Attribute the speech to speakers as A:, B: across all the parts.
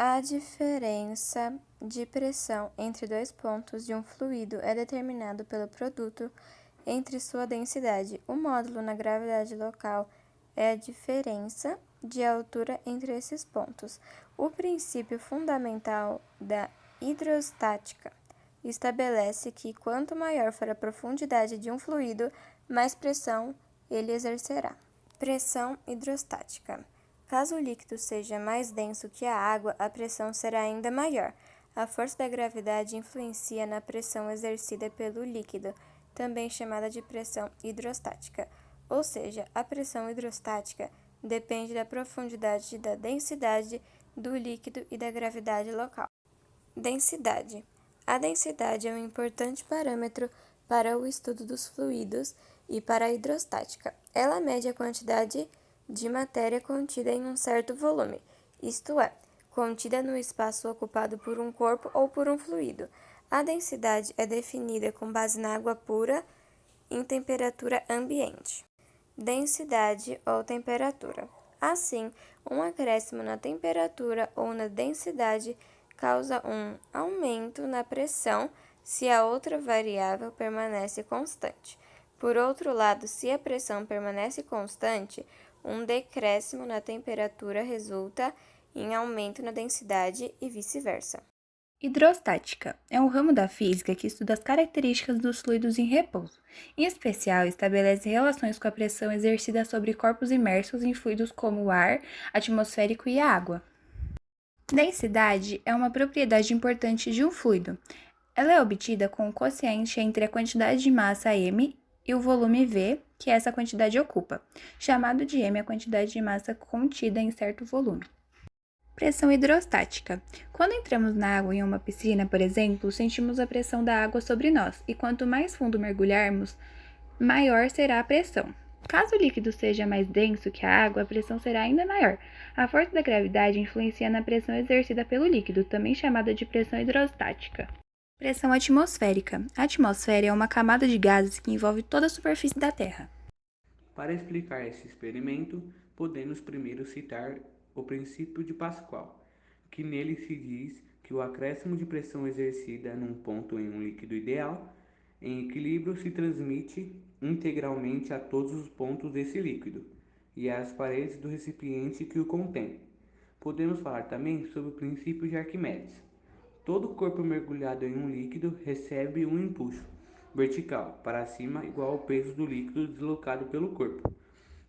A: A diferença de pressão entre dois pontos de um fluido é determinado pelo produto entre sua densidade. O módulo na gravidade local é a diferença de altura entre esses pontos. O princípio fundamental da hidrostática estabelece que quanto maior for a profundidade de um fluido, mais pressão ele exercerá. Pressão hidrostática. Caso o líquido seja mais denso que a água, a pressão será ainda maior. A força da gravidade influencia na pressão exercida pelo líquido, também chamada de pressão hidrostática. Ou seja, a pressão hidrostática depende da profundidade, da densidade do líquido e da gravidade local. Densidade. A densidade é um importante parâmetro para o estudo dos fluidos e para a hidrostática. Ela mede a quantidade de matéria contida em um certo volume, isto é, contida no espaço ocupado por um corpo ou por um fluido. A densidade é definida com base na água pura em temperatura ambiente. Densidade ou temperatura. Assim, um acréscimo na temperatura ou na densidade causa um aumento na pressão se a outra variável permanece constante. Por outro lado, se a pressão permanece constante, um decréscimo na temperatura resulta em aumento na densidade e vice-versa.
B: Hidrostática é um ramo da física que estuda as características dos fluidos em repouso. Em especial, estabelece relações com a pressão exercida sobre corpos imersos em fluidos como o ar, atmosférico e a água. Densidade é uma propriedade importante de um fluido. Ela é obtida com o quociente entre a quantidade de massa m e o volume v que essa quantidade ocupa, chamado de m a quantidade de massa contida em certo volume. Pressão hidrostática. Quando entramos na água em uma piscina, por exemplo, sentimos a pressão da água sobre nós, e quanto mais fundo mergulharmos, maior será a pressão. Caso o líquido seja mais denso que a água, a pressão será ainda maior. A força da gravidade influencia na pressão exercida pelo líquido, também chamada de pressão hidrostática. Pressão atmosférica. A atmosfera é uma camada de gases que envolve toda a superfície da Terra.
C: Para explicar esse experimento, podemos primeiro citar o princípio de Pascal, que nele se diz que o acréscimo de pressão exercida num ponto em um líquido ideal, em equilíbrio, se transmite integralmente a todos os pontos desse líquido e às paredes do recipiente que o contém. Podemos falar também sobre o princípio de Arquimedes. Todo corpo mergulhado em um líquido recebe um impulso vertical para cima igual ao peso do líquido deslocado pelo corpo.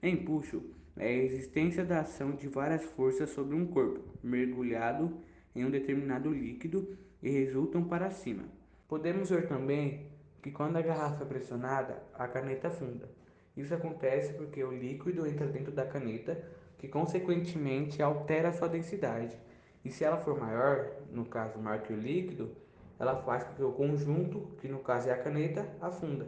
C: Impulso é a existência da ação de várias forças sobre um corpo mergulhado em um determinado líquido e resultam para cima. Podemos ver também que quando a garrafa é pressionada, a caneta afunda. Isso acontece porque o líquido entra dentro da caneta, que consequentemente altera a sua densidade. E se ela for maior, no caso maior que o líquido, ela faz com que o conjunto, que no caso é a caneta, afunda.